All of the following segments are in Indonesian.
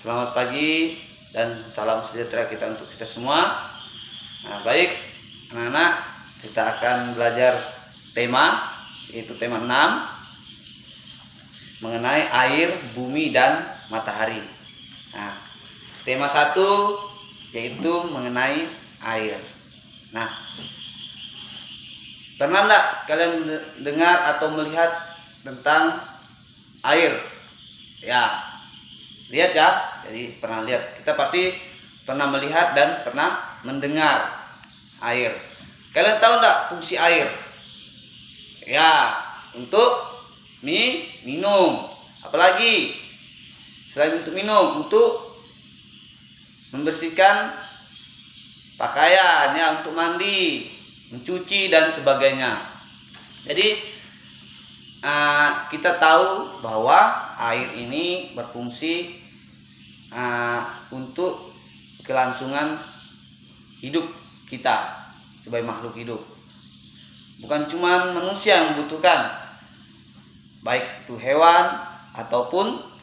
Selamat pagi dan salam sejahtera kita untuk kita semua. Nah, baik anak-anak, kita akan belajar tema, yaitu tema 6 mengenai air, bumi, dan matahari. Nah, tema 1 yaitu mengenai air. Nah, pernah enggak kalian dengar atau melihat tentang air? Ya, lihat ya. Jadi pernah lihat. Kita pasti pernah melihat dan pernah mendengar air. Kalian tahu enggak fungsi air? Ya, untuk minum. Apalagi selain untuk minum, untuk membersihkan pakaian, ya, untuk mandi, mencuci dan sebagainya. Jadi kita tahu bahwa air ini berfungsi untuk kelangsungan hidup kita sebagai makhluk hidup. Bukan cuma manusia yang membutuhkan, baik itu hewan ataupun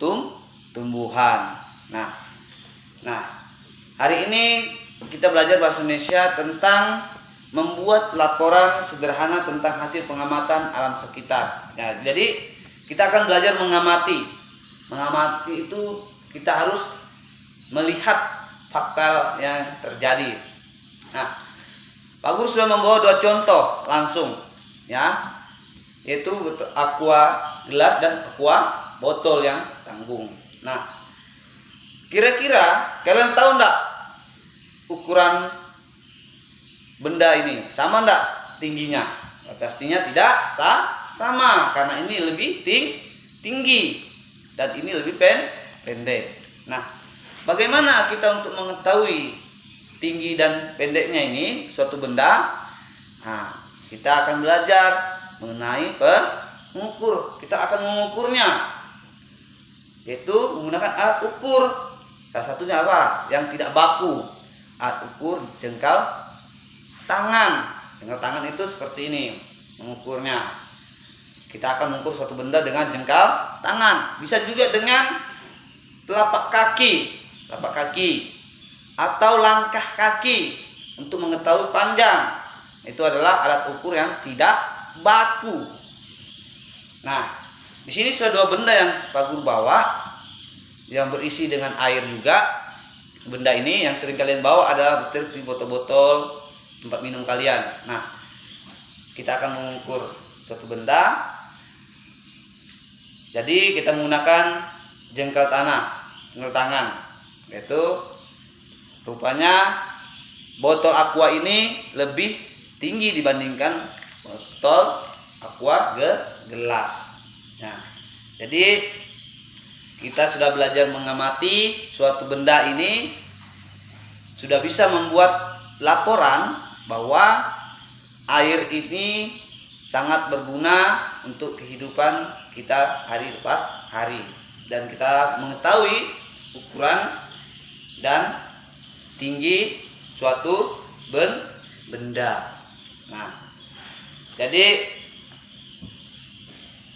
tumbuhan. Nah, hari ini kita belajar bahasa Indonesia tentang membuat laporan sederhana tentang hasil pengamatan alam sekitar. Nah, jadi kita akan belajar mengamati. Mengamati itu kita harus melihat fakta yang terjadi. Nah, Pak Guru sudah membawa 2 contoh langsung, ya, yaitu aqua gelas dan aqua botol yang tanggung. Nah, kira-kira kalian tahu enggak ukuran benda ini sama enggak tingginya? Pastinya tidak sama, karena ini lebih tinggi dan ini lebih pendek. Nah, bagaimana kita untuk mengetahui tinggi dan pendeknya ini suatu benda? Nah, kita akan belajar mengenai pengukur. Kita akan mengukurnya, yaitu menggunakan alat ukur. Salah satunya apa? Yang tidak baku. Alat ukur jengkal tangan. Jengkal tangan itu seperti ini mengukurnya. Kita akan mengukur suatu benda dengan jengkal tangan. Bisa juga dengan telapak kaki atau langkah kaki untuk mengetahui panjang. Itu adalah alat ukur yang tidak baku. Nah, di sini sudah 2 benda yang Pak Guru bawa yang berisi dengan air juga. Benda ini yang sering kalian bawa adalah di botol-botol tempat minum kalian. Nah, kita akan mengukur suatu benda. Jadi kita menggunakan jengkal tangan, yaitu rupanya botol aqua ini lebih tinggi dibandingkan botol aqua gelas. Nah, jadi kita sudah belajar mengamati suatu benda ini, sudah bisa membuat laporan bahwa air ini sangat berguna untuk kehidupan kita hari lepas hari, dan kita mengetahui ukuran dan tinggi suatu benda. Nah, jadi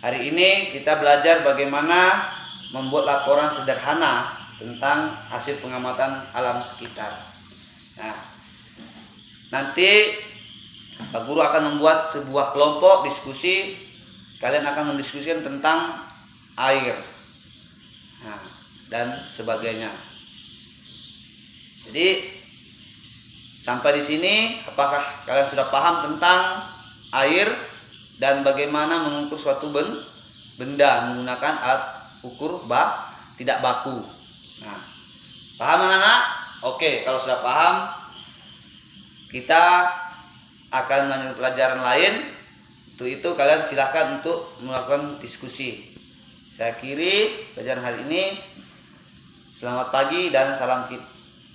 hari ini kita belajar bagaimana membuat laporan sederhana tentang hasil pengamatan alam sekitar. Nah, nanti Pak Guru akan membuat sebuah kelompok diskusi. Kalian akan mendiskusikan tentang air, nah, dan sebagainya. Jadi sampai di sini, apakah kalian sudah paham tentang air dan bagaimana mengukur suatu benda menggunakan alat ukur tidak baku? Nah, paham anak-anak? Oke, kalau sudah paham, kita akan melanjutkan pelajaran lain. Untuk itu kalian silahkan untuk melakukan diskusi. Saya akhiri pelajaran hari ini. Selamat pagi dan salam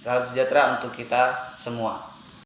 sejahtera untuk kita semua.